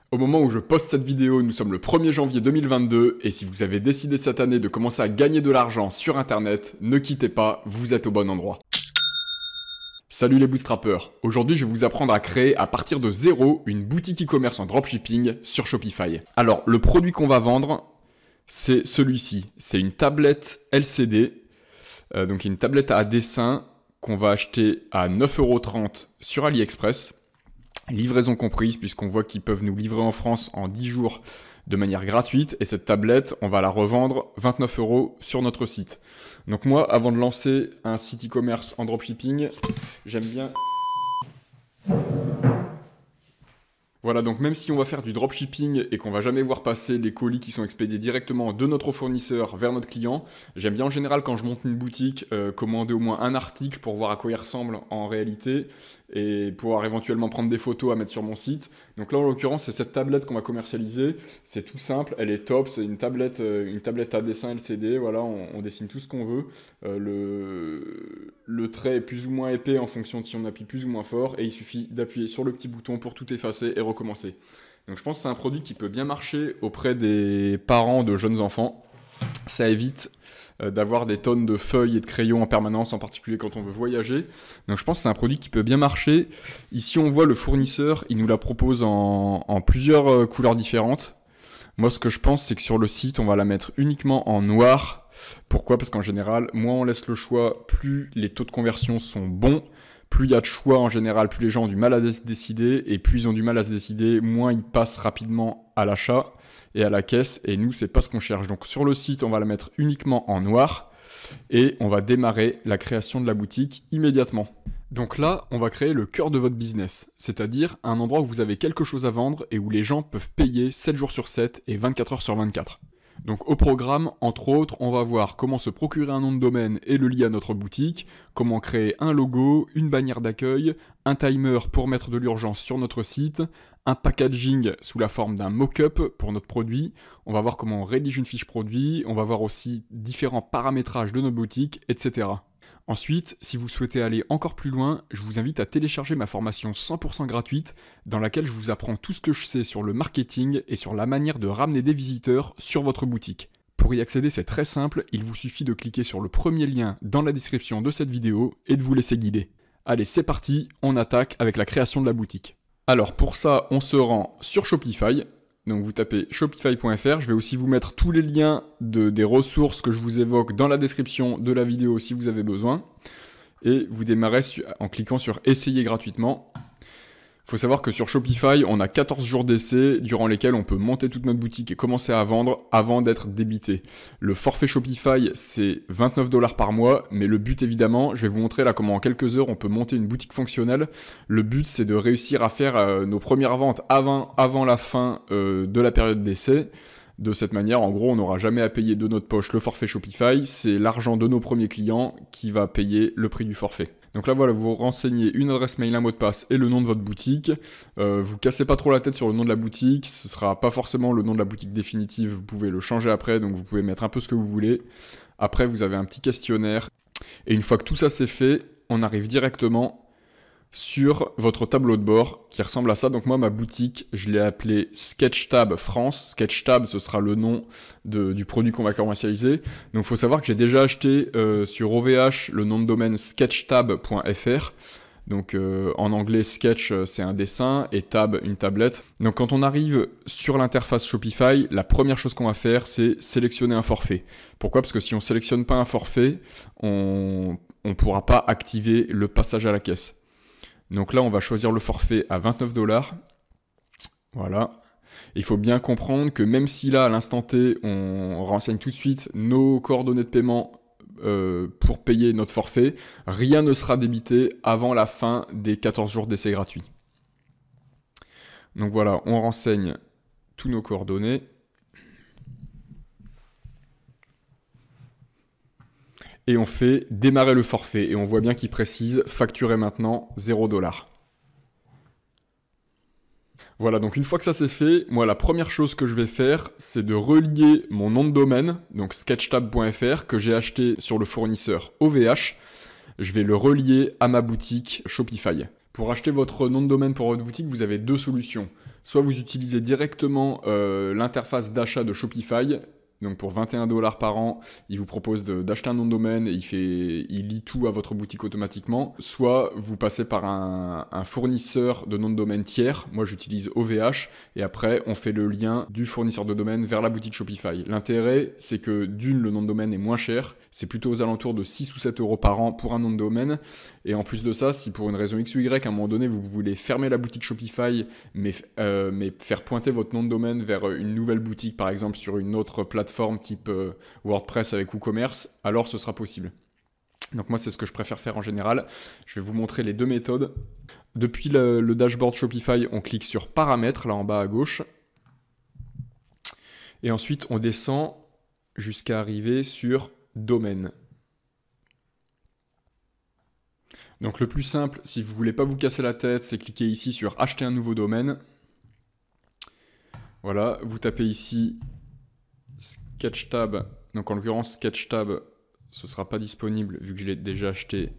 Au moment où je poste cette vidéo, nous sommes le 1er janvier 2022 et si vous avez décidé cette année de commencer à gagner de l'argent sur internet, ne quittez pas, vous êtes au bon endroit. Salut les bootstrappers, aujourd'hui je vais vous apprendre à créer à partir de zéro une boutique e-commerce en dropshipping sur Shopify. Alors le produit qu'on va vendre, c'est celui-ci, c'est une tablette LCD, donc une tablette à dessin qu'on va acheter à 9,30 € sur AliExpress. Livraison comprise, puisqu'on voit qu'ils peuvent nous livrer en France en 10 jours de manière gratuite. Et cette tablette, on va la revendre 29 € sur notre site. Donc moi, avant de lancer un site e-commerce en dropshipping, j'aime bien... Voilà, donc même si on va faire du dropshipping et qu'on va jamais voir passer les colis qui sont expédiés directement de notre fournisseur vers notre client, j'aime bien en général quand je monte une boutique, commander au moins un article pour voir à quoi il ressemble en réalité et pouvoir éventuellement prendre des photos à mettre sur mon site. Donc là en l'occurrence c'est cette tablette qu'on va commercialiser, c'est tout simple, elle est top, c'est une tablette à dessin LCD, voilà, on dessine tout ce qu'on veut, le trait est plus ou moins épais en fonction de si on appuie plus ou moins fort et il suffit d'appuyer sur le petit bouton pour tout effacer et recommencer. Donc je pense que c'est un produit qui peut bien marcher auprès des parents de jeunes enfants, ça évite d'avoir des tonnes de feuilles et de crayons en permanence, en particulier quand on veut voyager. Donc je pense que c'est un produit qui peut bien marcher. Ici on voit le fournisseur, il nous la propose en plusieurs couleurs différentes. Moi ce que je pense c'est que sur le site on va la mettre uniquement en noir. Pourquoi? Parce qu'en général, moins on laisse le choix, plus les taux de conversion sont bons. Plus il y a de choix en général, plus les gens ont du mal à se décider, et plus ils ont du mal à se décider, moins ils passent rapidement à l'achat et à la caisse, et nous c'est pas ce qu'on cherche. Donc sur le site on va la mettre uniquement en noir, et on va démarrer la création de la boutique immédiatement. Donc là on va créer le cœur de votre business, c'est-à-dire un endroit où vous avez quelque chose à vendre et où les gens peuvent payer 7 jours sur 7 et 24 heures sur 24. Donc au programme, entre autres, on va voir comment se procurer un nom de domaine et le lier à notre boutique, comment créer un logo, une bannière d'accueil, un timer pour mettre de l'urgence sur notre site, un packaging sous la forme d'un mock-up pour notre produit, on va voir comment on rédige une fiche produit, on va voir aussi différents paramétrages de notre boutique, etc. Ensuite, si vous souhaitez aller encore plus loin, je vous invite à télécharger ma formation 100% gratuite dans laquelle je vous apprends tout ce que je sais sur le marketing et sur la manière de ramener des visiteurs sur votre boutique. Pour y accéder, c'est très simple, il vous suffit de cliquer sur le premier lien dans la description de cette vidéo et de vous laisser guider. Allez, c'est parti, on attaque avec la création de la boutique. Alors pour ça, on se rend sur Shopify. Donc vous tapez shopify.fr, je vais aussi vous mettre tous les liens des ressources que je vous évoque dans la description de la vidéo si vous avez besoin. Et vous démarrez en cliquant sur essayer gratuitement. Il faut savoir que sur Shopify, on a 14 jours d'essai durant lesquels on peut monter toute notre boutique et commencer à vendre avant d'être débité. Le forfait Shopify, c'est 29 $ par mois, mais le but évidemment, je vais vous montrer là comment en quelques heures on peut monter une boutique fonctionnelle. Le but, c'est de réussir à faire nos premières ventes avant la fin de la période d'essai. De cette manière, en gros, on n'aura jamais à payer de notre poche le forfait Shopify, c'est l'argent de nos premiers clients qui va payer le prix du forfait. Donc là voilà, vous renseignez une adresse mail, un mot de passe et le nom de votre boutique. Vous cassez pas trop la tête sur le nom de la boutique, ce sera pas forcément le nom de la boutique définitive, vous pouvez le changer après, donc vous pouvez mettre un peu ce que vous voulez. Après vous avez un petit questionnaire, et une fois que tout ça c'est fait, on arrive directement sur votre tableau de bord qui ressemble à ça. Donc moi ma boutique je l'ai appelée Sketchtab France. Sketchtab ce sera le nom du produit qu'on va commercialiser. Donc il faut savoir que j'ai déjà acheté sur OVH le nom de domaine sketchtab.fr. Donc en anglais sketch c'est un dessin et tab une tablette. Donc quand on arrive sur l'interface Shopify, la première chose qu'on va faire c'est sélectionner un forfait. Pourquoi? Parce que si on sélectionne pas un forfait, on pourra pas activer le passage à la caisse. Donc là, on va choisir le forfait à 29 $. Voilà. Il faut bien comprendre que même si là, à l'instant T, on renseigne tout de suite nos coordonnées de paiement pour payer notre forfait, rien ne sera débité avant la fin des 14 jours d'essai gratuit. Donc voilà, on renseigne tous nos coordonnées. Et on fait démarrer le forfait. Et on voit bien qu'il précise facturer maintenant 0 $. Voilà, donc une fois que ça c'est fait, moi la première chose que je vais faire, c'est de relier mon nom de domaine, donc sketchtab.fr, que j'ai acheté sur le fournisseur OVH. Je vais le relier à ma boutique Shopify. Pour acheter votre nom de domaine pour votre boutique, vous avez deux solutions. Soit vous utilisez directement l'interface d'achat de Shopify. Donc pour 21 $ par an, il vous propose d'acheter un nom de domaine et il lit tout à votre boutique automatiquement. Soit vous passez par un fournisseur de nom de domaine tiers. Moi j'utilise OVH et après on fait le lien du fournisseur de domaine vers la boutique Shopify. L'intérêt c'est que d'une, le nom de domaine est moins cher. C'est plutôt aux alentours de 6 ou 7 € par an pour un nom de domaine. Et en plus de ça, si pour une raison X ou Y, à un moment donné, vous voulez fermer la boutique Shopify, mais faire pointer votre nom de domaine vers une nouvelle boutique, par exemple sur une autre plateforme type WordPress avec WooCommerce, alors ce sera possible. Donc moi, c'est ce que je préfère faire en général. Je vais vous montrer les deux méthodes. Depuis le dashboard Shopify, on clique sur Paramètres, là en bas à gauche. Et ensuite, on descend jusqu'à arriver sur Domaine. Donc le plus simple, si vous ne voulez pas vous casser la tête, c'est cliquer ici sur Acheter un nouveau domaine. Voilà, vous tapez ici Sketchtab. Donc en l'occurrence, Sketchtab, ce ne sera pas disponible vu que je l'ai déjà acheté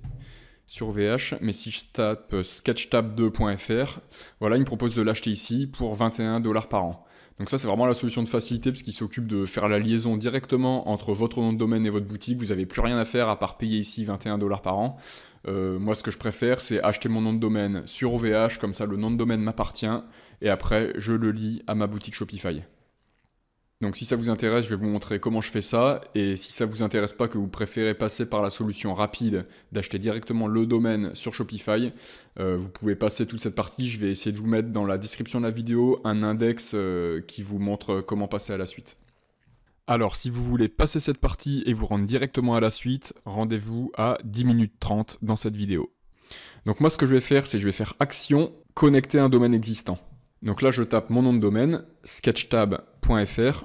sur VH. Mais si je tape sketchtab2.fr, voilà, il me propose de l'acheter ici pour 21 $ par an. Donc ça, c'est vraiment la solution de facilité parce qu'il s'occupe de faire la liaison directement entre votre nom de domaine et votre boutique. Vous n'avez plus rien à faire à part payer ici 21 $ par an. Moi, ce que je préfère, c'est acheter mon nom de domaine sur OVH, comme ça le nom de domaine m'appartient, et après, je le lie à ma boutique Shopify. Donc si ça vous intéresse, je vais vous montrer comment je fais ça, et si ça ne vous intéresse pas, que vous préférez passer par la solution rapide d'acheter directement le domaine sur Shopify, vous pouvez passer toute cette partie. Je vais essayer de vous mettre dans la description de la vidéo un index qui vous montre comment passer à la suite. Alors, si vous voulez passer cette partie et vous rendre directement à la suite, rendez-vous à 10 minutes 30 dans cette vidéo. Donc moi, ce que je vais faire, c'est que je vais faire Action, connecter un domaine existant. Donc là, je tape mon nom de domaine, sketchtab.fr,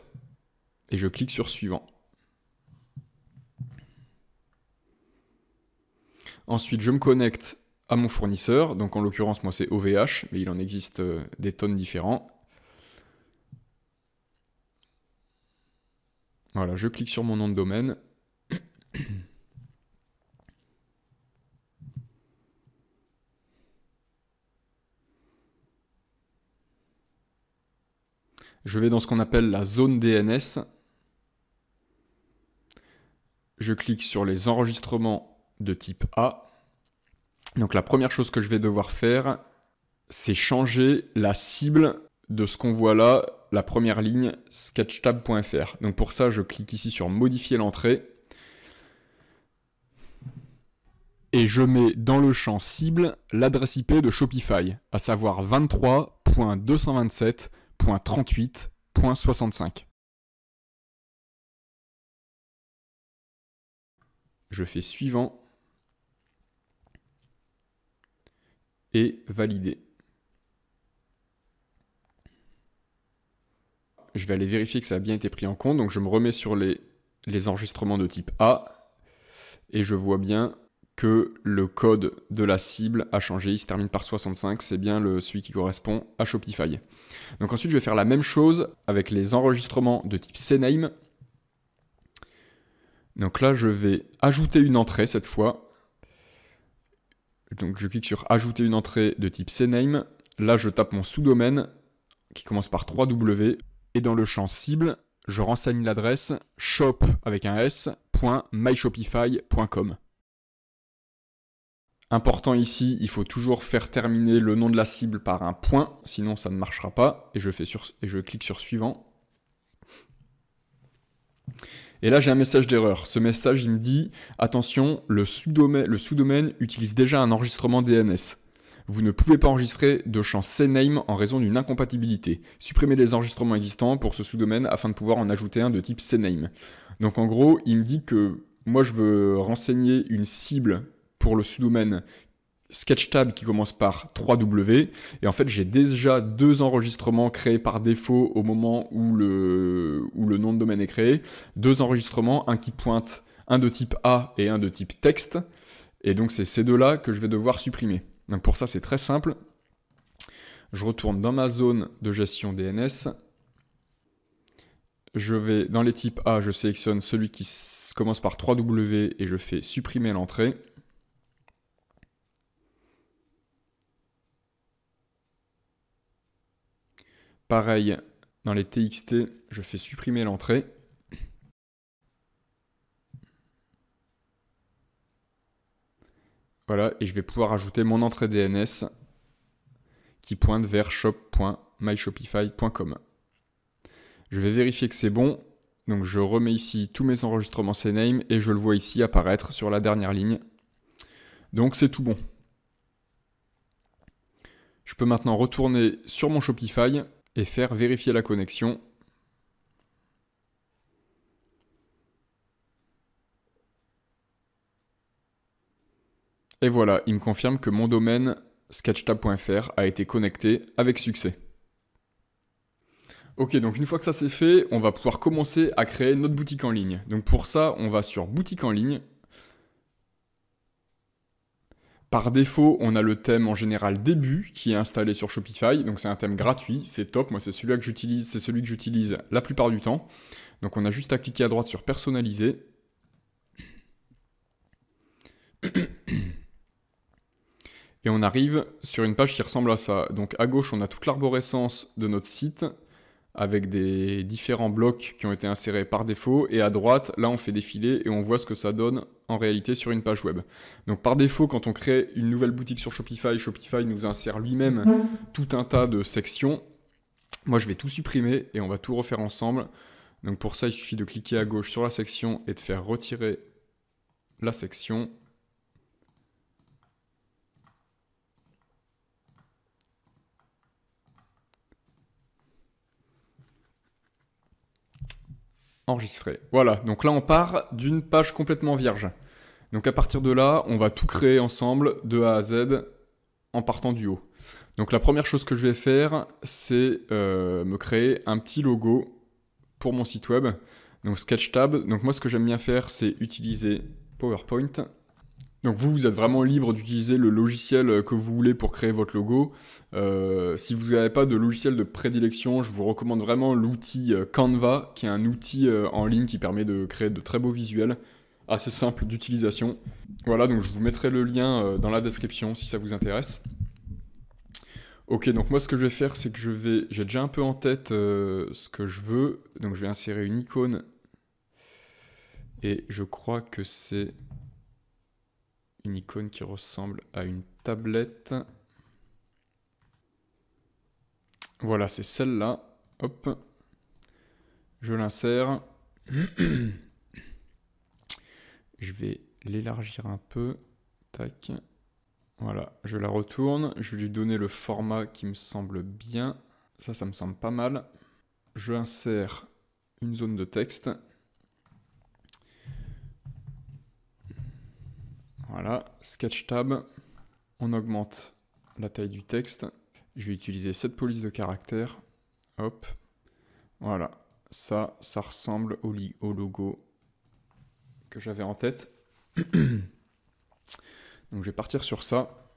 et je clique sur Suivant. Ensuite, je me connecte à mon fournisseur. Donc en l'occurrence, moi, c'est OVH, mais il en existe des tonnes différents. Voilà, je clique sur mon nom de domaine. Je vais dans ce qu'on appelle la zone DNS. Je clique sur les enregistrements de type A. Donc la première chose que je vais devoir faire, c'est changer la cible de ce qu'on voit là, la première ligne, sketchtab.fr. Donc pour ça, je clique ici sur modifier l'entrée. Et je mets dans le champ cible l'adresse IP de Shopify, à savoir 23.227.38.65. Je fais suivant et valider. Je vais aller vérifier que ça a bien été pris en compte. Donc je me remets sur les enregistrements de type A et je vois bien que le code de la cible a changé. Il se termine par 65. C'est bien celui qui correspond à Shopify. Donc ensuite, je vais faire la même chose avec les enregistrements de type CNAME. Donc là, je vais ajouter une entrée cette fois. Donc je clique sur ajouter une entrée de type CNAME. Là, je tape mon sous-domaine qui commence par 3W. Et dans le champ cible, je renseigne l'adresse shop avec un s.myshopify.com. Important ici, il faut toujours faire terminer le nom de la cible par un point, sinon ça ne marchera pas. Et je clique sur suivant. Et là, j'ai un message d'erreur. Ce message, il me dit « Attention, le sous-domaine utilise déjà un enregistrement DNS. Vous ne pouvez pas enregistrer de champ CNAME en raison d'une incompatibilité. Supprimez les enregistrements existants pour ce sous-domaine afin de pouvoir en ajouter un de type CNAME. » Donc en gros, il me dit que moi, je veux renseigner une cible pour le sous-domaine Sketchtab qui commence par 3W. Et en fait, j'ai déjà deux enregistrements créés par défaut au moment où le nom de domaine est créé. Deux enregistrements, un qui pointe, un de type A et un de type texte. Et donc, c'est ces deux-là que je vais devoir supprimer. Donc pour ça, c'est très simple. Je retourne dans ma zone de gestion DNS. Je vais dans les types A, je sélectionne celui qui commence par 3W et je fais supprimer l'entrée. Pareil, dans les TXT, je fais supprimer l'entrée. Voilà, et je vais pouvoir ajouter mon entrée DNS qui pointe vers shop.myshopify.com. Je vais vérifier que c'est bon. Donc je remets ici tous mes enregistrements CNAME et je le vois ici apparaître sur la dernière ligne. Donc c'est tout bon. Je peux maintenant retourner sur mon Shopify et faire vérifier la connexion. Et voilà, il me confirme que mon domaine sketchtab.fr a été connecté avec succès. Ok, donc une fois que ça c'est fait, on va pouvoir commencer à créer notre boutique en ligne. Donc pour ça, on va sur boutique en ligne. Par défaut, on a le thème en général début qui est installé sur Shopify. Donc c'est un thème gratuit, c'est top. Moi c'est celui que j'utilise la plupart du temps. Donc on a juste à cliquer à droite sur personnaliser. Et on arrive sur une page qui ressemble à ça. Donc à gauche, on a toute l'arborescence de notre site avec des différents blocs qui ont été insérés par défaut. Et à droite, là, on fait défiler et on voit ce que ça donne en réalité sur une page web. Donc par défaut, quand on crée une nouvelle boutique sur Shopify, Shopify nous insère lui-même tout un tas de sections. Moi, je vais tout supprimer et on va tout refaire ensemble. Donc pour ça, il suffit de cliquer à gauche sur la section et de faire retirer la section. Enregistrer. Voilà, donc là on part d'une page complètement vierge. Donc à partir de là, on va tout créer ensemble de A à Z en partant du haut. Donc la première chose que je vais faire, c'est me créer un petit logo pour mon site web. Donc Sketchtab. Donc moi ce que j'aime bien faire, c'est utiliser PowerPoint. Donc vous êtes vraiment libre d'utiliser le logiciel que vous voulez pour créer votre logo. Si vous n'avez pas de logiciel de prédilection, je vous recommande vraiment l'outil Canva, qui est un outil en ligne qui permet de créer de très beaux visuels, assez simple d'utilisation. Voilà, donc je vous mettrai le lien dans la description si ça vous intéresse. Ok, donc moi ce que je vais faire, c'est que j'ai déjà un peu en tête ce que je veux. Donc je vais insérer une icône. Et je crois que c'est une icône qui ressemble à une tablette. Voilà, c'est celle-là. Hop. Je l'insère. Je vais l'élargir un peu. Tac. Voilà, je la retourne. Je vais lui donner le format qui me semble bien. Ça me semble pas mal. Je insère une zone de texte. Voilà, Sketchtab. On augmente la taille du texte. Je vais utiliser cette police de caractère. Hop. Voilà. Ça ressemble au logo que j'avais en tête. Donc je vais partir sur ça.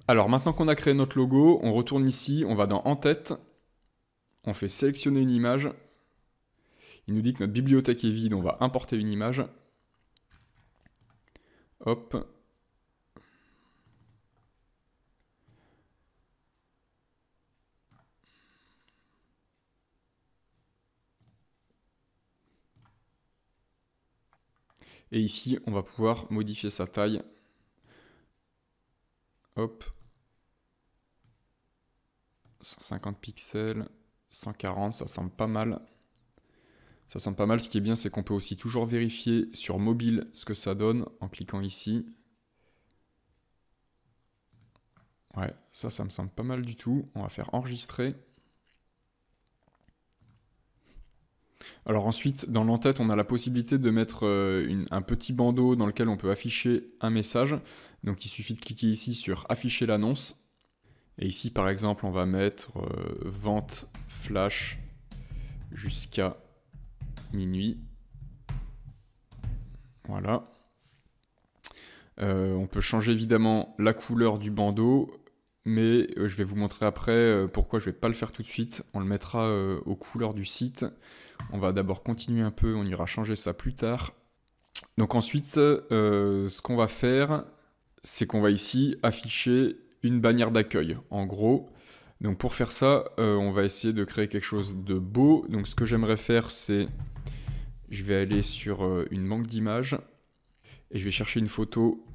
Alors maintenant qu'on a créé notre logo, on retourne ici, on va dans En tête. On fait sélectionner une image. Il nous dit que notre bibliothèque est vide, on va importer une image. Hop. Et ici, on va pouvoir modifier sa taille. Hop. 150 pixels, 140, ça semble pas mal. Ça semble pas mal. Ce qui est bien, c'est qu'on peut aussi toujours vérifier sur mobile ce que ça donne en cliquant ici. Ouais, ça me semble pas mal du tout. On va faire enregistrer. Alors ensuite, dans l'entête, on a la possibilité de mettre un petit bandeau dans lequel on peut afficher un message. Donc il suffit de cliquer ici sur afficher l'annonce. Et ici, par exemple, on va mettre vente flash jusqu'à minuit. Voilà. On peut changer évidemment la couleur du bandeau, mais je vais vous montrer après pourquoi je ne vais pas le faire tout de suite. On le mettra aux couleurs du site. On va d'abord continuer un peu, on ira changer ça plus tard. Donc ensuite, ce qu'on va faire, c'est qu'on va ici afficher une bannière d'accueil, en gros. Donc pour faire ça, on va essayer de créer quelque chose de beau. Donc ce que j'aimerais faire, c'est... Je vais aller sur une banque d'images et je vais chercher une photo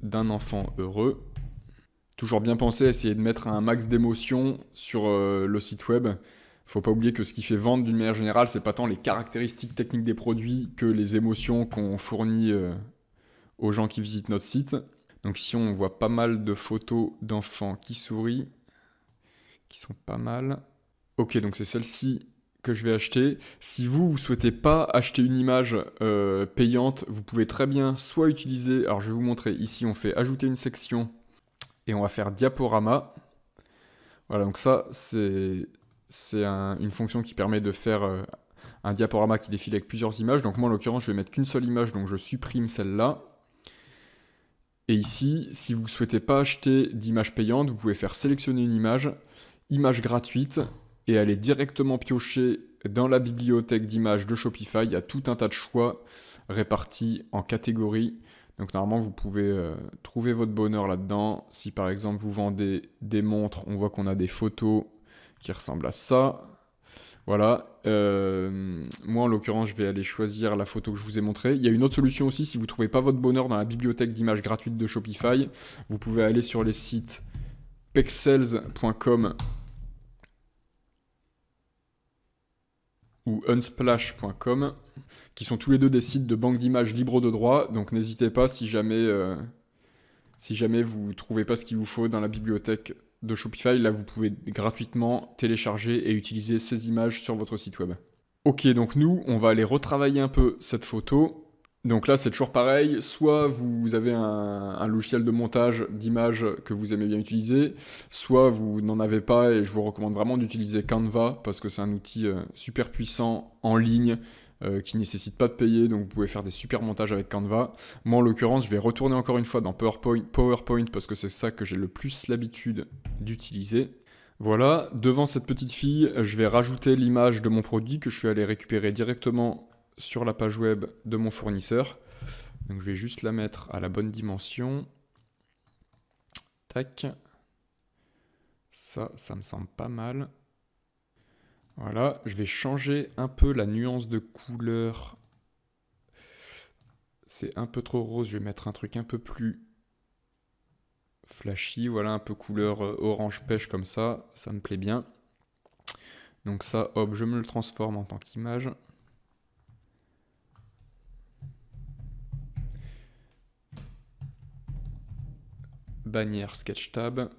d'un enfant heureux. Toujours bien penser à essayer de mettre un max d'émotion sur le site web. Faut pas oublier que ce qui fait vendre d'une manière générale, c'est pas tant les caractéristiques techniques des produits que les émotions qu'on fournit aux gens qui visitent notre site. Donc ici, on voit pas mal de photos d'enfants qui sourient, qui sont pas mal. Ok, donc c'est celle-ci que je vais acheter. Si vous souhaitez pas acheter une image payante, vous pouvez très bien soit utiliser... Alors je vais vous montrer, ici on fait ajouter une section et on va faire diaporama. Voilà, donc ça c'est une fonction qui permet de faire un diaporama qui défile avec plusieurs images. Donc moi en l'occurrence je vais mettre qu'une seule image, donc je supprime celle-là. Et ici, si vous ne souhaitez pas acheter d'image payante, vous pouvez faire sélectionner une image gratuite, et aller directement piocher dans la bibliothèque d'images de Shopify. Il y a tout un tas de choix répartis en catégories. Donc normalement, vous pouvez trouver votre bonheur là-dedans. Si par exemple, vous vendez des montres, on voit qu'on a des photos qui ressemblent à ça. Voilà. Moi, en l'occurrence, je vais aller choisir la photo que je vous ai montrée. Il y a une autre solution aussi, si vous ne trouvez pas votre bonheur dans la bibliothèque d'images gratuites de Shopify, vous pouvez aller sur les sites pexels.com ou unsplash.com, qui sont tous les deux des sites de banque d'images libres de droit. Donc n'hésitez pas si jamais vous ne trouvez pas ce qu'il vous faut dans la bibliothèque de Shopify, là vous pouvez gratuitement télécharger et utiliser ces images sur votre site web. Ok, donc nous, on va aller retravailler un peu cette photo. Donc là, c'est toujours pareil, soit vous avez un logiciel de montage d'images que vous aimez bien utiliser, soit vous n'en avez pas, et je vous recommande vraiment d'utiliser Canva, parce que c'est un outil super puissant en ligne, qui ne nécessite pas de payer, donc vous pouvez faire des super montages avec Canva. Moi, en l'occurrence, je vais retourner encore une fois dans PowerPoint parce que c'est ça que j'ai le plus l'habitude d'utiliser. Voilà, devant cette petite fille, je vais rajouter l'image de mon produit que je suis allé récupérer directement sur la page web de mon fournisseur. Donc je vais juste la mettre à la bonne dimension. Tac. Ça me semble pas mal. Voilà, je vais changer un peu la nuance de couleur. C'est un peu trop rose, je vais mettre un truc un peu plus flashy. Voilà, un peu couleur orange pêche comme ça me plaît bien. Donc ça, hop, je me le transforme en tant qu'image. Bannière Sketch Tab.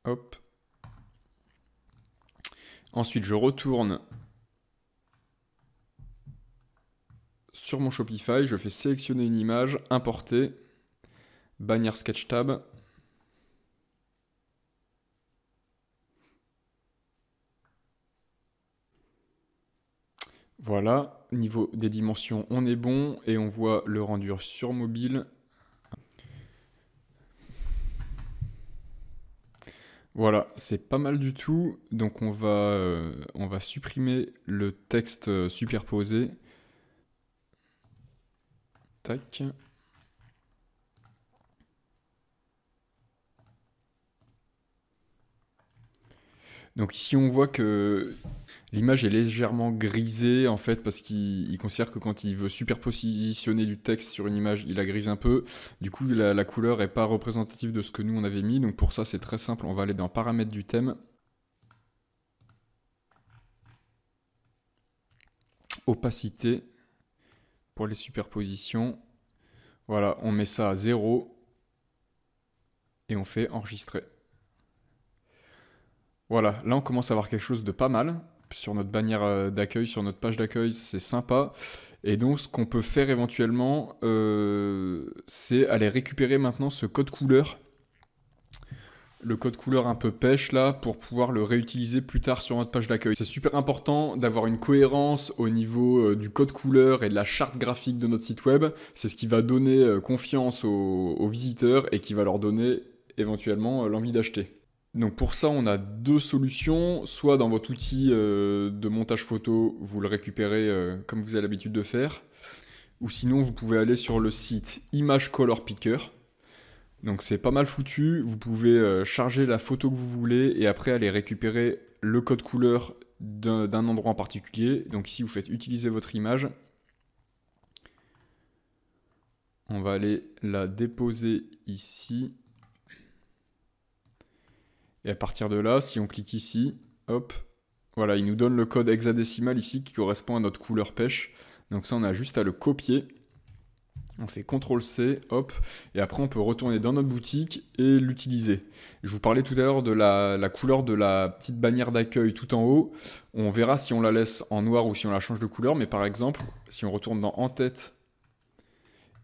Hop. Ensuite, je retourne sur mon Shopify, je fais sélectionner une image, importer, bannière Sketch Tab. Voilà, niveau des dimensions, on est bon et on voit le rendu sur mobile. Voilà, c'est pas mal du tout. Donc on va supprimer le texte superposé. Tac. Donc ici on voit que l'image est légèrement grisée en fait parce qu'il considère que quand il veut superpositionner du texte sur une image, il la grise un peu. Du coup la couleur n'est pas représentative de ce que nous on avait mis. Donc pour ça c'est très simple, on va aller dans paramètres du thème. Opacité pour les superpositions. Voilà, on met ça à 0 et on fait enregistrer. Voilà, là on commence à avoir quelque chose de pas mal. Sur notre bannière d'accueil, sur notre page d'accueil, c'est sympa. Et donc ce qu'on peut faire éventuellement, c'est aller récupérer maintenant ce code couleur. Le code couleur un peu pêche là, pour pouvoir le réutiliser plus tard sur notre page d'accueil. C'est super important d'avoir une cohérence au niveau du code couleur et de la charte graphique de notre site web. C'est ce qui va donner confiance aux visiteurs et qui va leur donner éventuellement l'envie d'acheter. Donc pour ça, on a deux solutions. Soit dans votre outil de montage photo, vous le récupérez comme vous avez l'habitude de faire. Ou sinon, vous pouvez aller sur le site Image Color Picker. Donc c'est pas mal foutu, vous pouvez charger la photo que vous voulez et après aller récupérer le code couleur d'un endroit en particulier. Donc ici vous faites utiliser votre image. On va aller la déposer ici. Et à partir de là, si on clique ici, hop, voilà, il nous donne le code hexadécimal ici qui correspond à notre couleur pêche. Donc ça, on a juste à le copier. On fait CTRL-C, hop, et après on peut retourner dans notre boutique et l'utiliser. Je vous parlais tout à l'heure de la couleur de la petite bannière d'accueil tout en haut. On verra si on la laisse en noir ou si on la change de couleur, mais par exemple, si on retourne dans En tête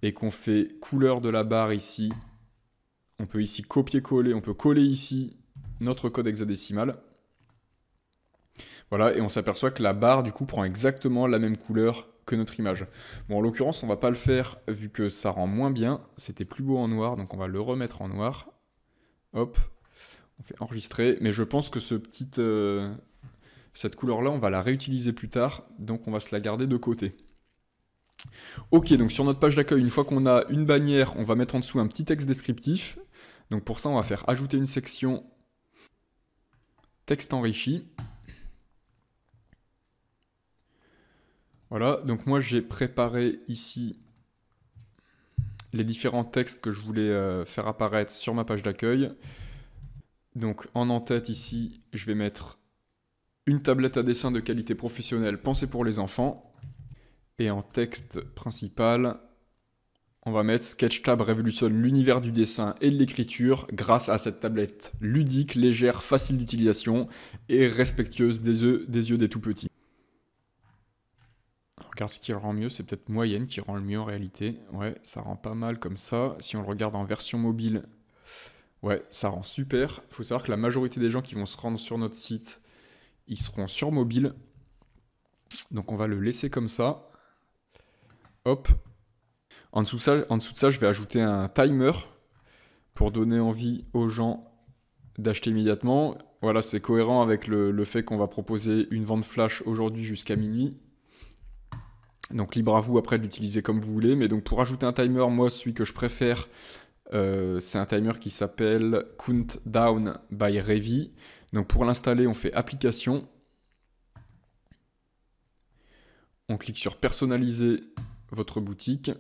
et qu'on fait couleur de la barre ici, on peut ici copier-coller, on peut coller ici notre code hexadécimal. Voilà, et on s'aperçoit que la barre, du coup, prend exactement la même couleur que notre image. Bon, en l'occurrence, on va pas le faire vu que ça rend moins bien. C'était plus beau en noir, donc on va le remettre en noir. Hop, on fait enregistrer. Mais je pense que cette couleur-là, on va la réutiliser plus tard, donc on va se la garder de côté. Ok, donc sur notre page d'accueil, une fois qu'on a une bannière, on va mettre en dessous un petit texte descriptif. Donc pour ça, on va faire ajouter une section texte enrichi. Voilà, donc moi j'ai préparé ici les différents textes que je voulais faire apparaître sur ma page d'accueil. Donc en en-tête ici, je vais mettre une tablette à dessin de qualité professionnelle pensée pour les enfants. Et en texte principal, on va mettre Sketchtab révolutionne l'univers du dessin et de l'écriture grâce à cette tablette ludique, légère, facile d'utilisation et respectueuse des yeux des tout petits. Regarde ce qui le rend mieux, c'est peut-être moyenne qui rend le mieux en réalité. Ouais, ça rend pas mal comme ça. Si on le regarde en version mobile, ouais, ça rend super. Il faut savoir que la majorité des gens qui vont se rendre sur notre site, ils seront sur mobile. Donc on va le laisser comme ça. Hop. En dessous de ça, je vais ajouter un timer pour donner envie aux gens d'acheter immédiatement. Voilà, c'est cohérent avec le fait qu'on va proposer une vente flash aujourd'hui jusqu'à minuit. Donc libre à vous après de l'utiliser comme vous voulez. Mais donc pour ajouter un timer, moi celui que je préfère, c'est un timer qui s'appelle Countdown by Revi. Donc pour l'installer, on fait application. On clique sur personnaliser votre boutique.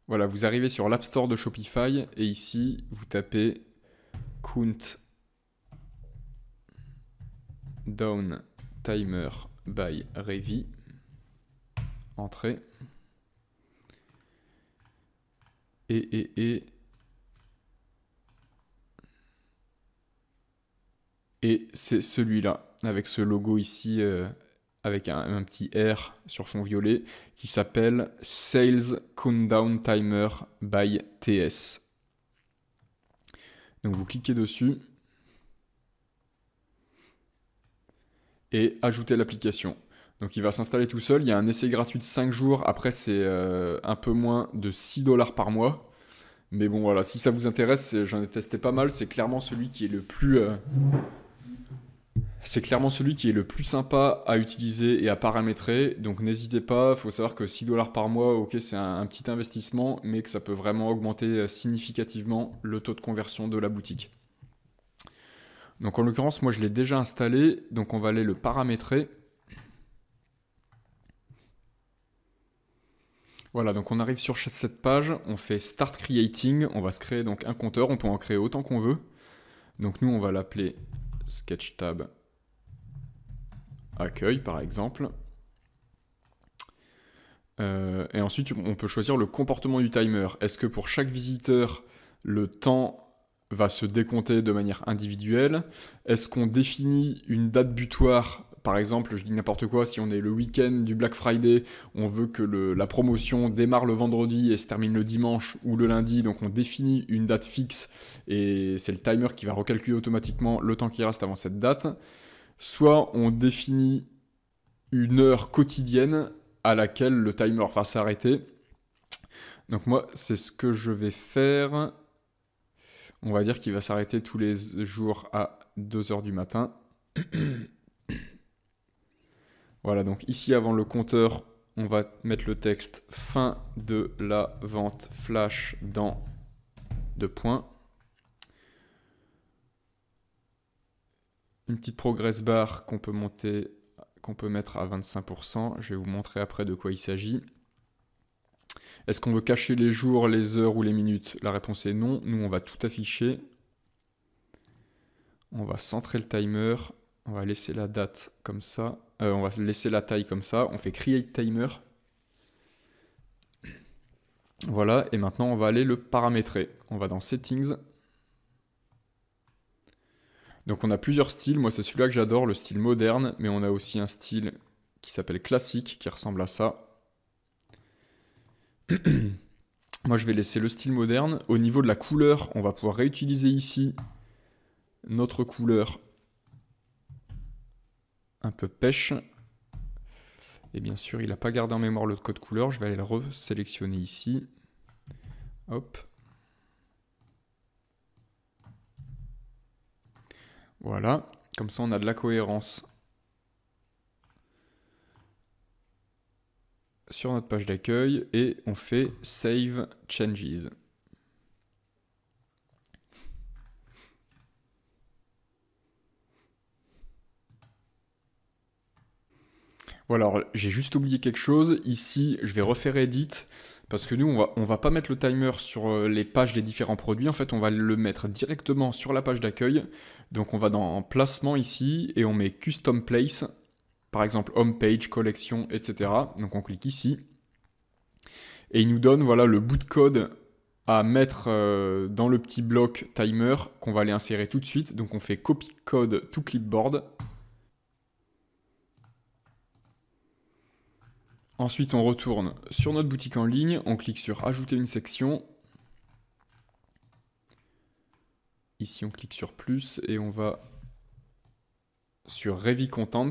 Voilà, vous arrivez sur l'App Store de Shopify et ici, vous tapez Countdown Timer by Revi. Entrée. Et c'est celui-là, avec ce logo ici, avec un petit R sur fond violet, qui s'appelle Sales Countdown Timer by TS. Donc vous cliquez dessus et ajoutez l'application. Donc il va s'installer tout seul, il y a un essai gratuit de 5 jours, après c'est un peu moins de 6 $ par mois. Mais bon voilà, si ça vous intéresse, j'en ai testé pas mal, c'est clairement celui qui est le plus... C'est clairement celui qui est le plus sympa à utiliser et à paramétrer, donc n'hésitez pas, il faut savoir que 6 $ par mois, ok c'est un petit investissement, mais que ça peut vraiment augmenter significativement le taux de conversion de la boutique. Donc en l'occurrence, moi je l'ai déjà installé, donc on va aller le paramétrer. Voilà, donc on arrive sur cette page, on fait Start Creating, on va se créer donc un compteur, on peut en créer autant qu'on veut. Donc nous on va l'appeler Sketchtab Accueil par exemple. Et ensuite on peut choisir le comportement du timer. Est-ce que pour chaque visiteur, le temps va se décompter de manière individuelle? Est-ce qu'on définit une date butoir? Par exemple, je dis n'importe quoi, si on est le week-end du Black Friday, on veut que la promotion démarre le vendredi et se termine le dimanche ou le lundi, donc on définit une date fixe et c'est le timer qui va recalculer automatiquement le temps qui reste avant cette date. Soit on définit une heure quotidienne à laquelle le timer va s'arrêter. Donc moi, c'est ce que je vais faire. On va dire qu'il va s'arrêter tous les jours à 2 h du matin. Voilà, donc ici avant le compteur, on va mettre le texte fin de la vente flash dans 2 points. Une petite progress bar qu'on peut monter, qu'on peut mettre à 25%. Je vais vous montrer après de quoi il s'agit. Est-ce qu'on veut cacher les jours, les heures ou les minutes? La réponse est non. Nous, on va tout afficher. On va centrer le timer. On va laisser la date comme ça. On va laisser la taille comme ça. On fait create timer. Voilà. Et maintenant, on va aller le paramétrer. On va dans settings. Donc, on a plusieurs styles. Moi, c'est celui-là que j'adore, le style moderne. Mais on a aussi un style qui s'appelle classique, qui ressemble à ça. Moi, je vais laisser le style moderne. Au niveau de la couleur, on va pouvoir réutiliser ici notre couleur un peu pêche. Et bien sûr, il n'a pas gardé en mémoire le code couleur. Je vais aller le resélectionner ici. Hop. Voilà. Comme ça, on a de la cohérence sur notre page d'accueil et on fait Save Changes. Voilà, alors j'ai juste oublié quelque chose. Ici, je vais refaire Edit parce que nous, on va pas mettre le timer sur les pages des différents produits. En fait, on va le mettre directement sur la page d'accueil. Donc, on va dans Placement ici et on met Custom Place. Par exemple, Home Page, Collection, etc. Donc, on clique ici. Et il nous donne voilà, le bout de code à mettre dans le petit bloc timer qu'on va aller insérer tout de suite. Donc, on fait Copy Code to Clipboard. Ensuite, on retourne sur notre boutique en ligne, on clique sur Ajouter une section. Ici, on clique sur Plus et on va sur Revi Content.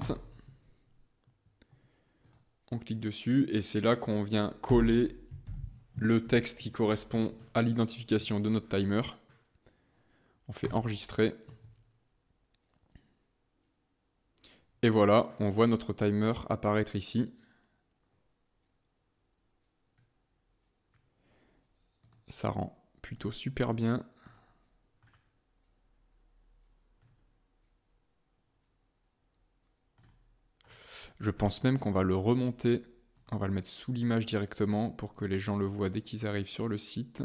On clique dessus et c'est là qu'on vient coller le texte qui correspond à l'identification de notre timer. On fait Enregistrer. Et voilà, on voit notre timer apparaître ici. Ça rend plutôt super bien. Je pense même qu'on va le remonter. On va le mettre sous l'image directement pour que les gens le voient dès qu'ils arrivent sur le site.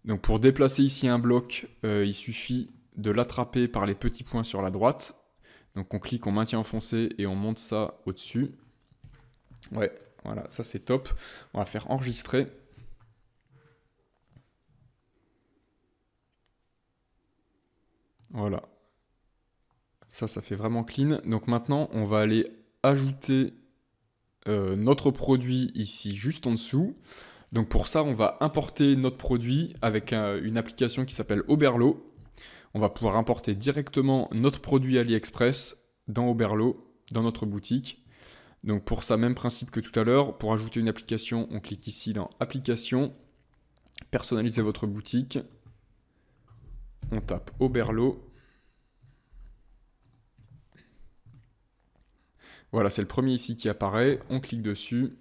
Donc pour déplacer ici un bloc, il suffit de l'attraper par les petits points sur la droite. Donc on clique, on maintient enfoncé et on monte ça au-dessus. Ouais, voilà, ça c'est top. On va faire enregistrer. Voilà. Ça fait vraiment clean. Donc maintenant, on va aller ajouter notre produit ici juste en dessous. Donc pour ça, on va importer notre produit avec une application qui s'appelle Oberlo. On va pouvoir importer directement notre produit AliExpress dans Oberlo, dans notre boutique. Donc pour ça, même principe que tout à l'heure. Pour ajouter une application, on clique ici dans Application, personnaliser votre boutique. On tape Oberlo. Voilà, c'est le premier ici qui apparaît. On clique dessus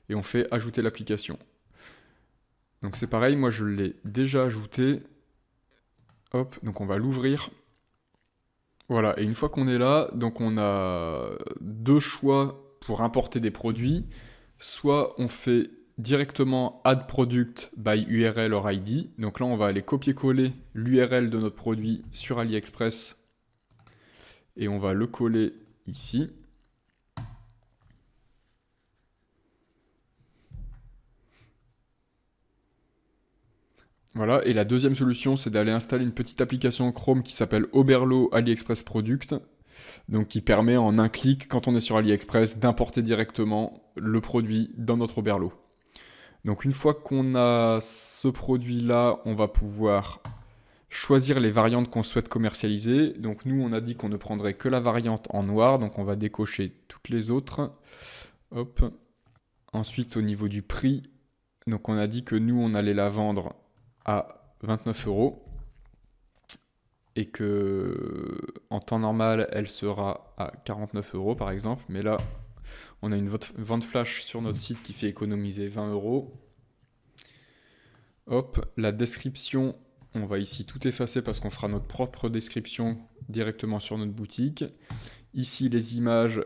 et on fait ajouter l'application. Donc c'est pareil, moi je l'ai déjà ajouté. Hop, donc on va l'ouvrir. Voilà, et une fois qu'on est là, donc on a deux choix pour importer des produits. Soit on fait directement Add Product by URL or ID. Donc là, on va aller copier-coller l'URL de notre produit sur AliExpress et on va le coller ici. Voilà, et la deuxième solution, c'est d'aller installer une petite application Chrome qui s'appelle Oberlo AliExpress Product, donc qui permet en un clic, quand on est sur AliExpress, d'importer directement le produit dans notre Oberlo. Donc une fois qu'on a ce produit-là, on va pouvoir choisir les variantes qu'on souhaite commercialiser. Donc nous, on a dit qu'on ne prendrait que la variante en noir, donc on va décocher toutes les autres. Hop. Ensuite, au niveau du prix, donc on a dit que nous, on allait la vendre à 29 € et que en temps normal, elle sera à 49 € par exemple. Mais là, On a une vente flash sur notre site qui fait économiser 20 €. Hop, la description, on va ici tout effacer parce qu'on fera notre propre description directement sur notre boutique. Ici, les images,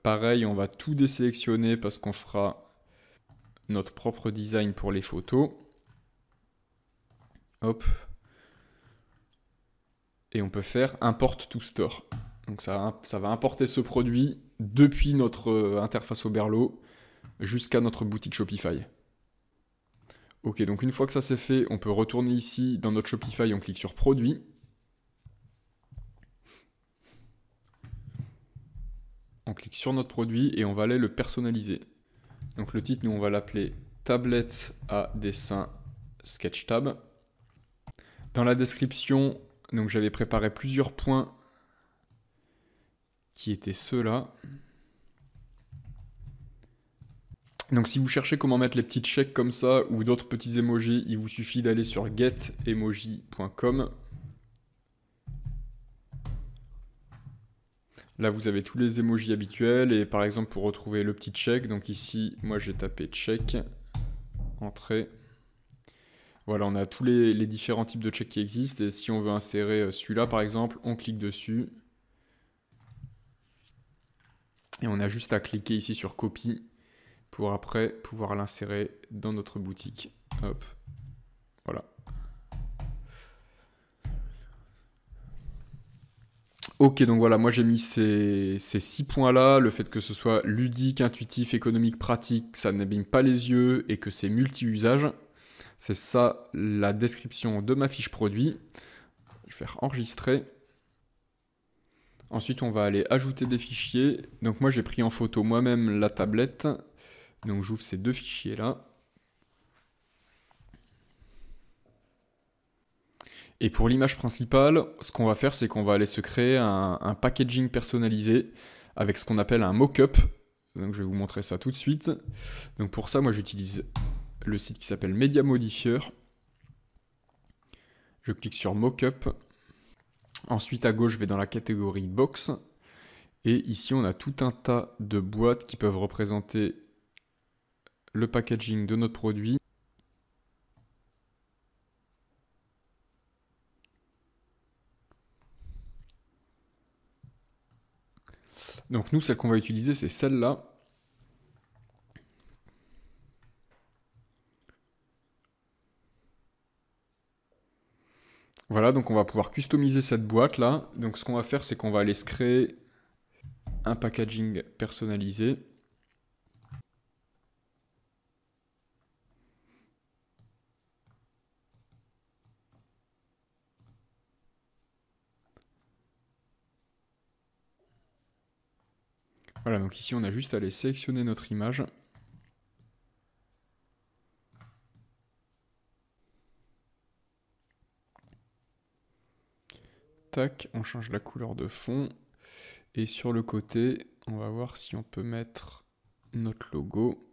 pareil, on va tout désélectionner parce qu'on fera notre propre design pour les photos. Hop. Et on peut faire import to store. Donc ça va importer ce produit depuis notre interface Oberlo jusqu'à notre boutique Shopify. Ok, donc une fois que ça c'est fait, on peut retourner ici dans notre Shopify, on clique sur produit. On clique sur notre produit et on va aller le personnaliser. Donc le titre, nous on va l'appeler tablette à dessin Sketchtab. Dans la description, donc j'avais préparé plusieurs points qui étaient ceux-là. Donc si vous cherchez comment mettre les petits checks comme ça ou d'autres petits emojis, il vous suffit d'aller sur getemoji.com. Là vous avez tous les emojis habituels et par exemple pour retrouver le petit check, donc ici moi j'ai tapé check, entrée. Voilà, on a tous les différents types de checks qui existent et si on veut insérer celui-là par exemple, on clique dessus. Et on a juste à cliquer ici sur copie pour après pouvoir l'insérer dans notre boutique. Hop, voilà. Ok, donc voilà, moi j'ai mis ces 6 points-là, le fait que ce soit ludique, intuitif, économique, pratique, ça n'abîme pas les yeux et que c'est multi-usage. C'est ça la description de ma fiche produit. Je vais faire enregistrer. Ensuite, on va aller ajouter des fichiers. Donc moi j'ai pris en photo moi-même la tablette. Donc j'ouvre ces deux fichiers-là. Et pour l'image principale, ce qu'on va faire, c'est qu'on va aller se créer un packaging personnalisé avec ce qu'on appelle un mock-up. Donc je vais vous montrer ça tout de suite. Donc pour ça, moi j'utilise le site qui s'appelle Media Modifier. Je clique sur mock-up. Ensuite à gauche, je vais dans la catégorie box. Et ici, on a tout un tas de boîtes qui peuvent représenter le packaging de notre produit. Donc nous, celle qu'on va utiliser, c'est celle-là. Voilà, donc on va pouvoir customiser cette boîte-là. Donc ce qu'on va faire, c'est qu'on va aller se créer un packaging personnalisé. Voilà, donc ici on a juste à aller sélectionner notre image. Tac, on change la couleur de fond. Et sur le côté, on va voir si on peut mettre notre logo.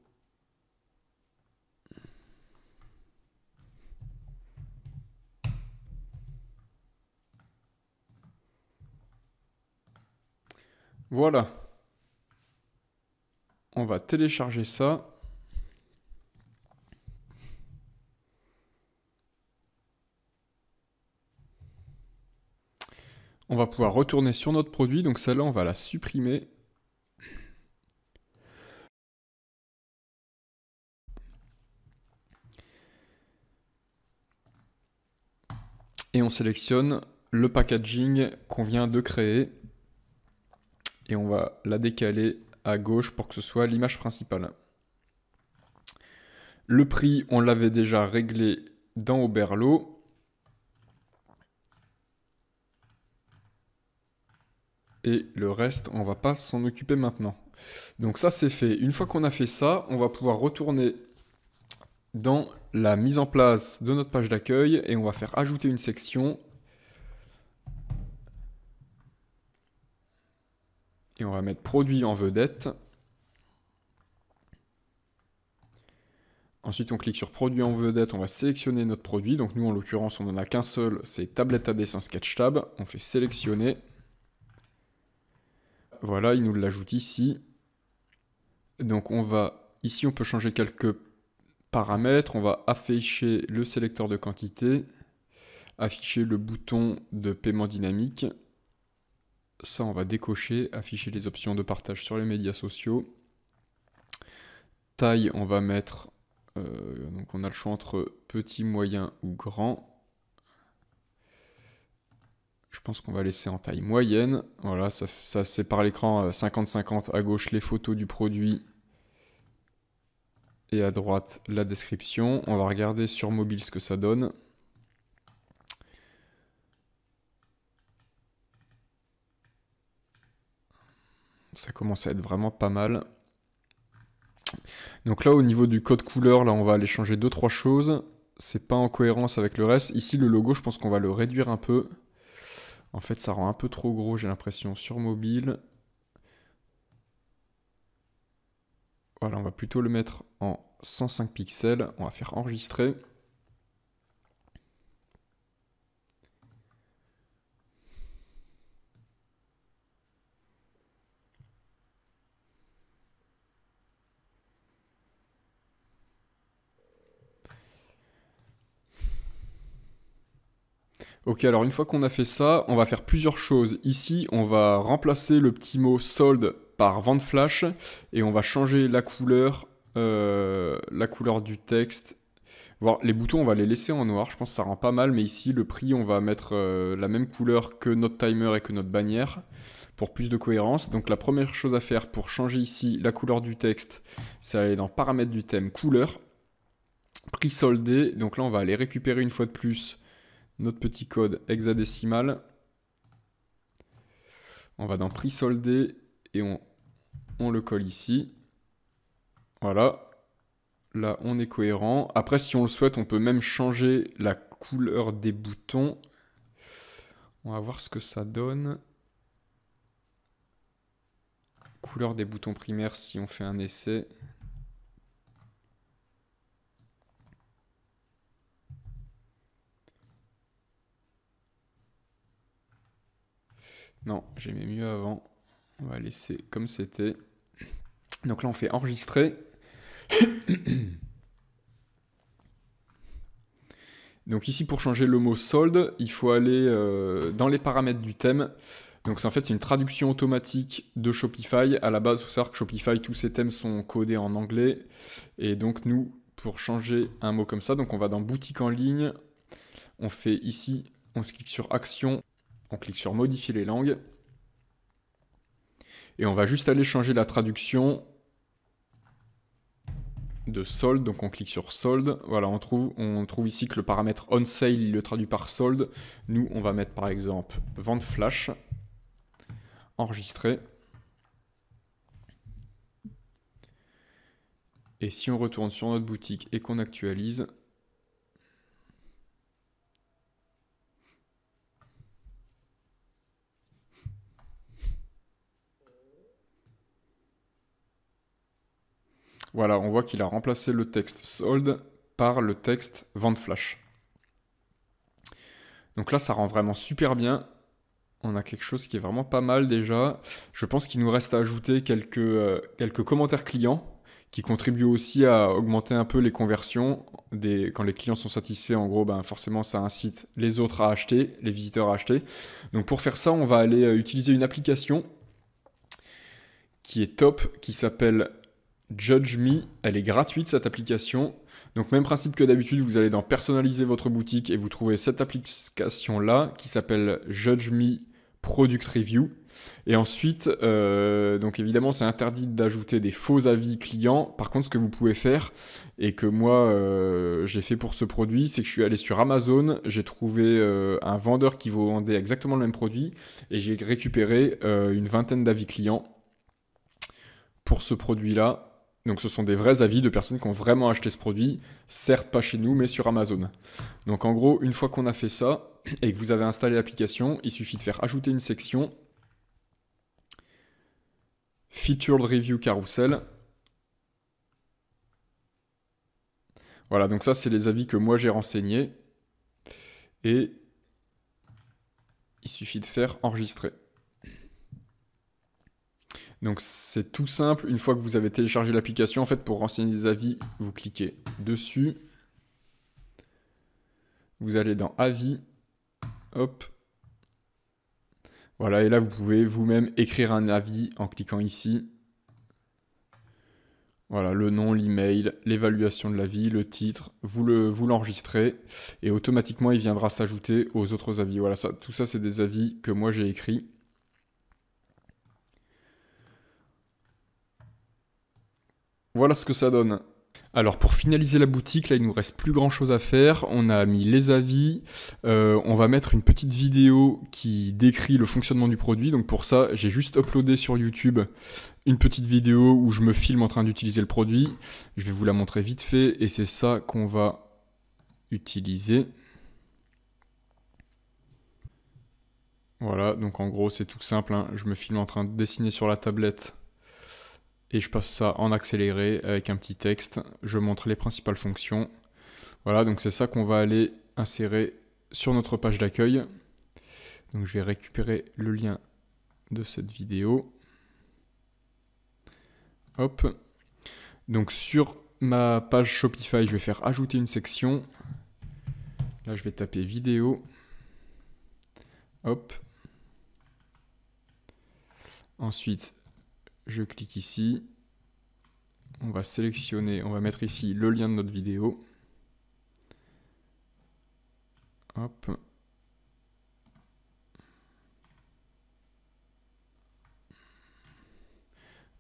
Voilà. On va télécharger ça. On va pouvoir retourner sur notre produit. Donc celle-là, on va la supprimer. Et on sélectionne le packaging qu'on vient de créer. Et on va la décaler à gauche pour que ce soit l'image principale. Le prix, on l'avait déjà réglé dans Oberlo. Et le reste, on va pas s'en occuper maintenant. Donc ça, c'est fait. Une fois qu'on a fait ça, on va pouvoir retourner dans la mise en place de notre page d'accueil et on va faire ajouter une section. Et on va mettre produit en vedette. Ensuite, on clique sur produit en vedette, on va sélectionner notre produit. Donc nous, en l'occurrence, on n'en a qu'un seul, c'est tablette à dessin Sketchtab. On fait sélectionner. Voilà, il nous l'ajoute ici. Donc ici on peut changer quelques paramètres. On va afficher le sélecteur de quantité, afficher le bouton de paiement dynamique. Ça, on va décocher, afficher les options de partage sur les médias sociaux. Taille, on va mettre, donc on a le choix entre petit, moyen ou grand. Je pense qu'on va laisser en taille moyenne. Voilà, ça sépare l'écran 50-50. À gauche, les photos du produit. Et à droite, la description. On va regarder sur mobile ce que ça donne. Ça commence à être vraiment pas mal. Donc là, au niveau du code couleur, là, on va aller changer 2-3 choses. C'est pas en cohérence avec le reste. Ici, le logo, je pense qu'on va le réduire un peu. En fait, ça rend un peu trop gros, j'ai l'impression, sur mobile. Voilà, on va plutôt le mettre en 105 pixels. On va faire enregistrer. Ok, alors une fois qu'on a fait ça, on va faire plusieurs choses. Ici, on va remplacer le petit mot sold par vente flash et on va changer la couleur du texte. Les boutons, on va les laisser en noir, je pense que ça rend pas mal, mais ici, le prix, on va mettre la même couleur que notre timer et que notre bannière pour plus de cohérence. Donc la première chose à faire pour changer ici la couleur du texte, c'est aller dans paramètres du thème couleur, prix soldé. Donc là, on va aller récupérer une fois de plus notre petit code hexadécimal. On va dans prix soldé et on le colle ici. Voilà. Là, on est cohérent. Après, si on le souhaite, on peut même changer la couleur des boutons. On va voir ce que ça donne. Couleur des boutons primaires si on fait un essai. Non, j'aimais mieux avant. On va laisser comme c'était. Donc là, on fait enregistrer. Donc ici, pour changer le mot solde, il faut aller dans les paramètres du thème. Donc en fait, c'est une traduction automatique de Shopify. À la base, il faut savoir que Shopify, tous ces thèmes sont codés en anglais. Et donc nous, pour changer un mot comme ça, donc on va dans boutique en ligne. On fait ici, on se clique sur action. On clique sur modifier les langues. Et on va juste aller changer la traduction de solde, donc on clique sur solde, voilà, on trouve ici que le paramètre on sale, il le traduit par solde. Nous, on va mettre par exemple vente flash, enregistrer. Et si on retourne sur notre boutique et qu'on actualise, voilà, on voit qu'il a remplacé le texte solde par le texte vente flash. Donc là, ça rend vraiment super bien. On a quelque chose qui est vraiment pas mal déjà. Je pense qu'il nous reste à ajouter quelques commentaires clients qui contribuent aussi à augmenter un peu les conversions. Quand les clients sont satisfaits, en gros, ben forcément, ça incite les autres à acheter, les visiteurs à acheter. Donc pour faire ça, on va aller utiliser une application qui est top, qui s'appelle Judge Me. Elle est gratuite, cette application. Donc même principe que d'habitude, vous allez dans personnaliser votre boutique et vous trouvez cette application-là qui s'appelle Judge Me Product Review. Et ensuite, donc évidemment, c'est interdit d'ajouter des faux avis clients. Par contre, ce que vous pouvez faire, et que moi, j'ai fait pour ce produit, c'est que je suis allé sur Amazon, j'ai trouvé un vendeur qui vendait exactement le même produit, et j'ai récupéré une vingtaine d'avis clients pour ce produit-là. Donc ce sont des vrais avis de personnes qui ont vraiment acheté ce produit, certes pas chez nous, mais sur Amazon. Donc en gros, une fois qu'on a fait ça, et que vous avez installé l'application, il suffit de faire ajouter une section Featured Review Carousel. Voilà, donc ça c'est les avis que moi j'ai renseignés. Et il suffit de faire enregistrer. Donc c'est tout simple, une fois que vous avez téléchargé l'application, en fait pour renseigner des avis, vous cliquez dessus. Vous allez dans avis, hop. Voilà, et là vous pouvez vous-même écrire un avis en cliquant ici. Voilà, le nom, l'email, l'évaluation de l'avis, le titre, vous l'enregistrez et automatiquement il viendra s'ajouter aux autres avis. Voilà, tout ça c'est des avis que moi j'ai écrits. Voilà ce que ça donne. Alors pour finaliser la boutique, là il nous reste plus grand chose à faire. On a mis les avis, on va mettre une petite vidéo qui décrit le fonctionnement du produit. Donc pour ça, j'ai juste uploadé sur YouTube une petite vidéo où je me filme en train d'utiliser le produit. Je vais vous la montrer vite fait et c'est ça qu'on va utiliser. Voilà, donc en gros c'est tout simple, hein. Je me filme en train de dessiner sur la tablette. Et je passe ça en accéléré avec un petit texte. Je montre les principales fonctions. Voilà, donc c'est ça qu'on va aller insérer sur notre page d'accueil. Donc je vais récupérer le lien de cette vidéo. Hop. Donc sur ma page Shopify, je vais faire ajouter une section. Là, je vais taper vidéo. Hop. Ensuite, je clique ici. On va sélectionner, on va mettre ici le lien de notre vidéo. Hop.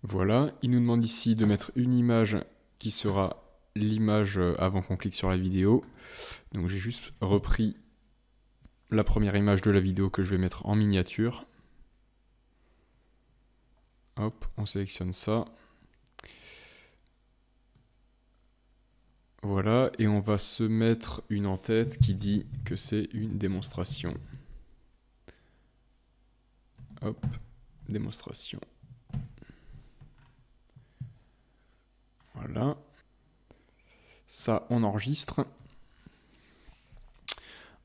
Voilà, il nous demande ici de mettre une image qui sera l'image avant qu'on clique sur la vidéo. Donc j'ai juste repris la première image de la vidéo que je vais mettre en miniature. Hop, on sélectionne ça. Voilà, et on va se mettre une en tête qui dit que c'est une démonstration. Hop, démonstration. Voilà. Ça, on enregistre.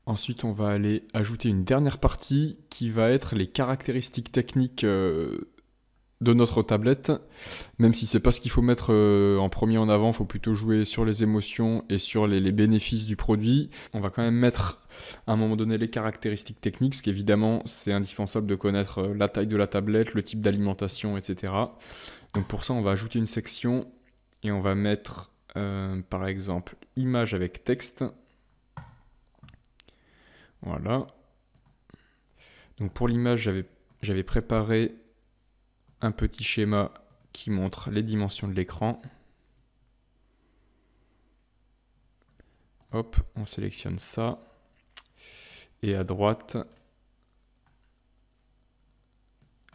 Ensuite, on va aller ajouter une dernière partie qui va être les caractéristiques techniques de notre tablette, même si c'est pas ce qu'il faut mettre en premier en avant, il faut plutôt jouer sur les émotions et sur les bénéfices du produit. On va quand même mettre à un moment donné les caractéristiques techniques, parce qu'évidemment c'est indispensable de connaître la taille de la tablette, le type d'alimentation, etc. Donc pour ça on va ajouter une section et on va mettre par exemple image avec texte. Voilà. Donc pour l'image j'avais préparé un petit schéma qui montre les dimensions de l'écran. Hop, on sélectionne ça. Et à droite,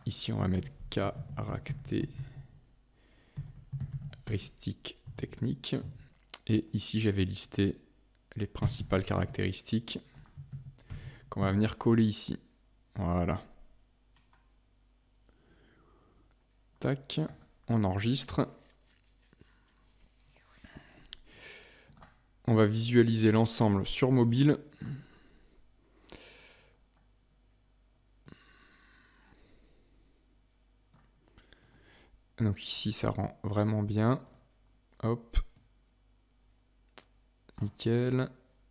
ici on va mettre caractéristiques techniques. Et ici j'avais listé les principales caractéristiques qu'on va venir coller ici. Voilà. Tac, on enregistre. On va visualiser l'ensemble sur mobile. Donc ici, ça rend vraiment bien. Hop. Nickel.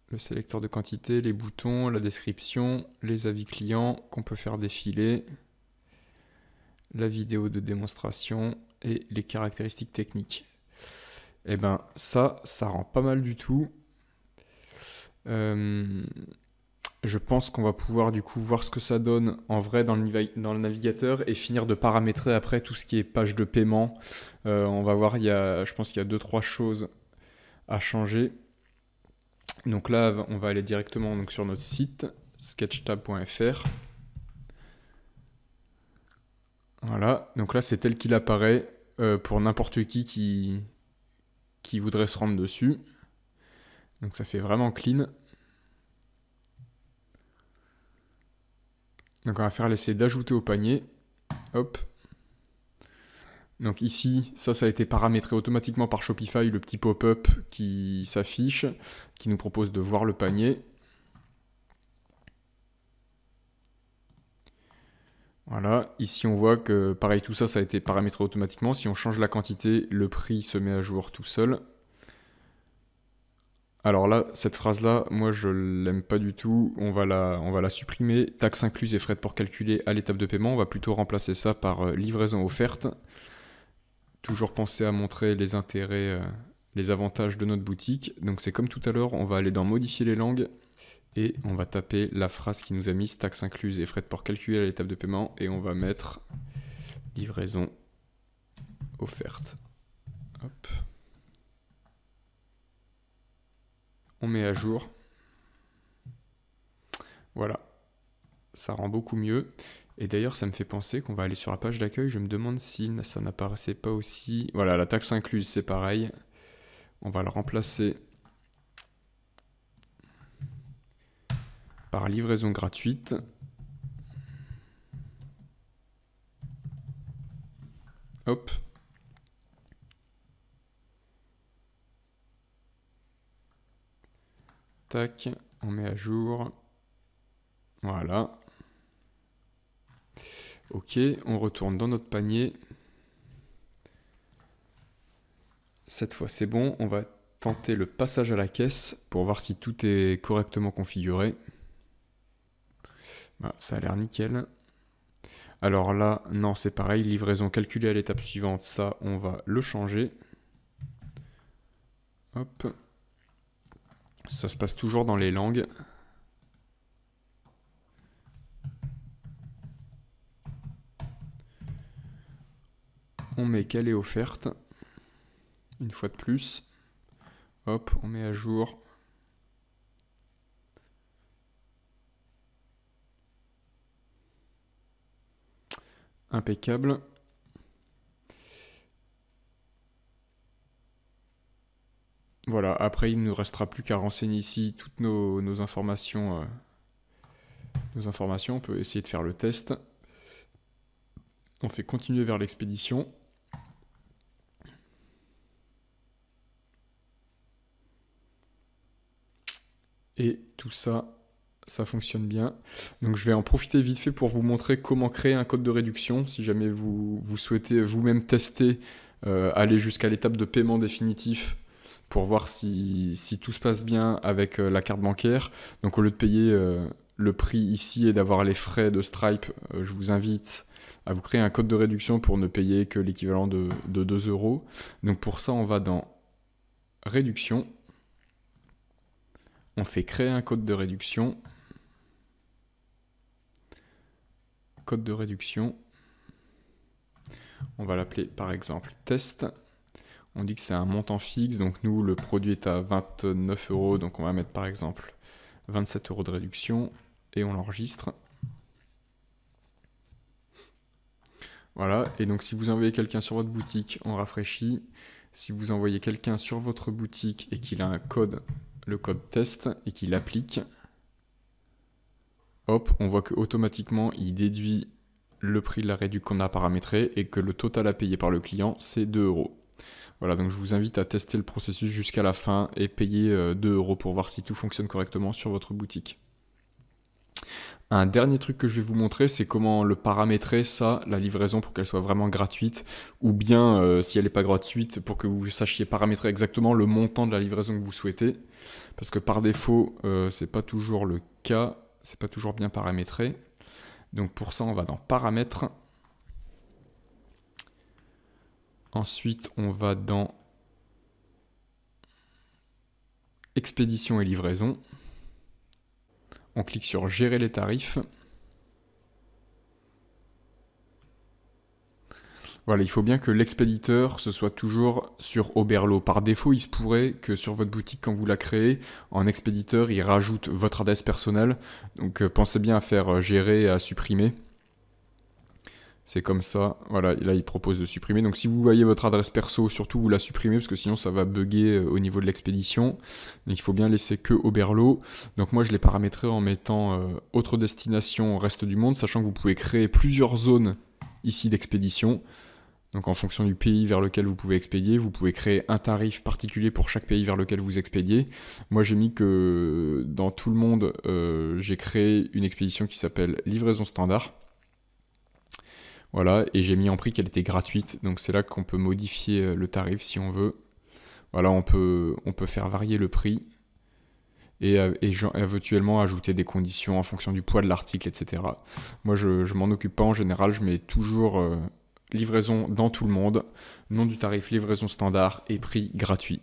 Le sélecteur de quantité, les boutons, la description, les avis clients qu'on peut faire défiler, la vidéo de démonstration et les caractéristiques techniques. Et ben ça rend pas mal du tout. Je pense qu'on va pouvoir du coup voir ce que ça donne en vrai dans le navigateur et finir de paramétrer après tout ce qui est page de paiement. On va voir, je pense qu'il y a 2-3 choses à changer. Donc là, on va aller directement donc, sur notre site sketchtab.fr. Voilà, donc là c'est tel qu'il apparaît pour n'importe qui voudrait se rendre dessus. Donc ça fait vraiment clean. Donc on va faire l'essai d'ajouter au panier. Hop. Donc ici, ça a été paramétré automatiquement par Shopify, le petit pop-up qui s'affiche, qui nous propose de voir le panier. Voilà, ici on voit que pareil tout ça, ça a été paramétré automatiquement. Si on change la quantité, le prix se met à jour tout seul. Alors là, cette phrase-là, moi je l'aime pas du tout. On va la supprimer. Taxes incluses et frais de port calculés à l'étape de paiement. On va plutôt remplacer ça par livraison offerte. Toujours penser à montrer les intérêts, les avantages de notre boutique. Donc c'est comme tout à l'heure, on va aller dans modifier les langues. Et on va taper la phrase qui nous a mise taxes incluses et frais de port calculés à l'étape de paiement. Et on va mettre livraison offerte. Hop. On met à jour. Voilà. Ça rend beaucoup mieux. Et d'ailleurs, ça me fait penser qu'on va aller sur la page d'accueil. Je me demande si ça n'apparaissait pas aussi. Voilà, la taxe incluse, c'est pareil. On va le remplacer par livraison gratuite. Hop. Tac, on met à jour. Voilà. Ok, on retourne dans notre panier. Cette fois c'est bon, on va tenter le passage à la caisse pour voir si tout est correctement configuré. Bah, ça a l'air nickel. Alors là, non, c'est pareil, livraison calculée à l'étape suivante, ça, on va le changer. Hop. Ça se passe toujours dans les langues. On met qu'elle est offerte. Une fois de plus. Hop, on met à jour. Impeccable. Voilà, après il ne nous restera plus qu'à renseigner ici toutes nos informations. On peut essayer de faire le test. On fait continuer vers l'expédition. Et tout ça, ça fonctionne bien. Donc je vais en profiter vite fait pour vous montrer comment créer un code de réduction. Si jamais vous souhaitez vous-même tester, aller jusqu'à l'étape de paiement définitif pour voir si tout se passe bien avec la carte bancaire. Donc au lieu de payer le prix ici et d'avoir les frais de Stripe, je vous invite à vous créer un code de réduction pour ne payer que l'équivalent de 2 €. Donc pour ça, on va dans réduction. On fait créer un code de réduction. Code de réduction. On va l'appeler par exemple test. On dit que c'est un montant fixe. Donc nous, le produit est à 29 €. Donc on va mettre par exemple 27 € de réduction. Et on l'enregistre. Voilà. Et donc si vous envoyez quelqu'un sur votre boutique, on rafraîchit. Si vous envoyez quelqu'un sur votre boutique et qu'il a un code, le code test, et qu'il applique, hop, on voit qu'automatiquement, il déduit le prix de la réduction qu'on a paramétré et que le total à payer par le client, c'est 2 €. Voilà, donc je vous invite à tester le processus jusqu'à la fin et payer 2 € pour voir si tout fonctionne correctement sur votre boutique. Un dernier truc que je vais vous montrer, c'est comment le paramétrer, ça, la livraison, pour qu'elle soit vraiment gratuite, ou bien, si elle n'est pas gratuite, pour que vous sachiez paramétrer exactement le montant de la livraison que vous souhaitez. Parce que par défaut, c'est pas toujours le cas, c'est pas toujours bien paramétré. Donc pour ça, on va dans Paramètres. Ensuite, on va dans Expédition et livraison. On clique sur Gérer les tarifs. Voilà, il faut bien que l'expéditeur, ce soit toujours sur Oberlo. Par défaut, il se pourrait que sur votre boutique, quand vous la créez, en expéditeur, il rajoute votre adresse personnelle. Donc pensez bien à faire gérer et à supprimer. C'est comme ça. Voilà, là, il propose de supprimer. Donc si vous voyez votre adresse perso, surtout vous la supprimez, parce que sinon ça va bugger au niveau de l'expédition. Donc il faut bien laisser que Oberlo. Donc moi, je l'ai paramétré en mettant autre destination au reste du monde, sachant que vous pouvez créer plusieurs zones ici d'expédition. Donc en fonction du pays vers lequel vous pouvez expédier, vous pouvez créer un tarif particulier pour chaque pays vers lequel vous expédiez. Moi j'ai mis que dans tout le monde, j'ai créé une expédition qui s'appelle livraison standard. Voilà, et j'ai mis en prix qu'elle était gratuite, donc c'est là qu'on peut modifier le tarif si on veut. Voilà, on peut faire varier le prix et éventuellement ajouter des conditions en fonction du poids de l'article, etc. Moi, je m'en occupe pas en général, je mets toujours livraison dans tout le monde, nom du tarif, livraison standard et prix gratuit.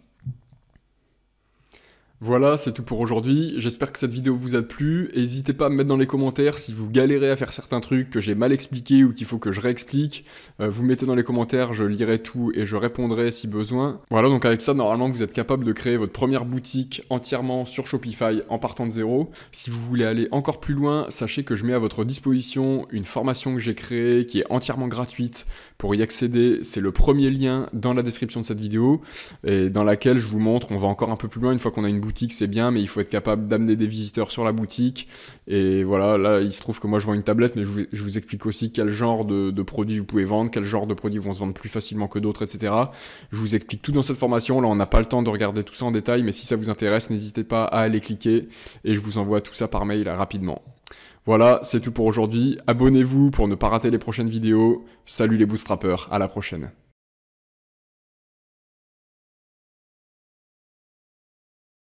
Voilà, c'est tout pour aujourd'hui. J'espère que cette vidéo vous a plu. N'hésitez pas à me mettre dans les commentaires si vous galérez à faire certains trucs que j'ai mal expliqués ou qu'il faut que je réexplique. Vous mettez dans les commentaires, je lirai tout et je répondrai si besoin. Voilà, donc avec ça, normalement, vous êtes capable de créer votre première boutique entièrement sur Shopify en partant de zéro. Si vous voulez aller encore plus loin, sachez que je mets à votre disposition une formation que j'ai créée qui est entièrement gratuite. Pour y accéder, c'est le premier lien dans la description de cette vidéo et dans laquelle je vous montre, on va encore un peu plus loin une fois qu'on a une boutique, c'est bien, mais il faut être capable d'amener des visiteurs sur la boutique. Et voilà, là, il se trouve que moi, je vends une tablette, mais je vous explique aussi quel genre de produits vous pouvez vendre, quel genre de produits vont se vendre plus facilement que d'autres, etc. Je vous explique tout dans cette formation. Là, on n'a pas le temps de regarder tout ça en détail, mais si ça vous intéresse, n'hésitez pas à aller cliquer et je vous envoie tout ça par mail rapidement. Voilà, c'est tout pour aujourd'hui. Abonnez-vous pour ne pas rater les prochaines vidéos. Salut les bootstrappers, à la prochaine.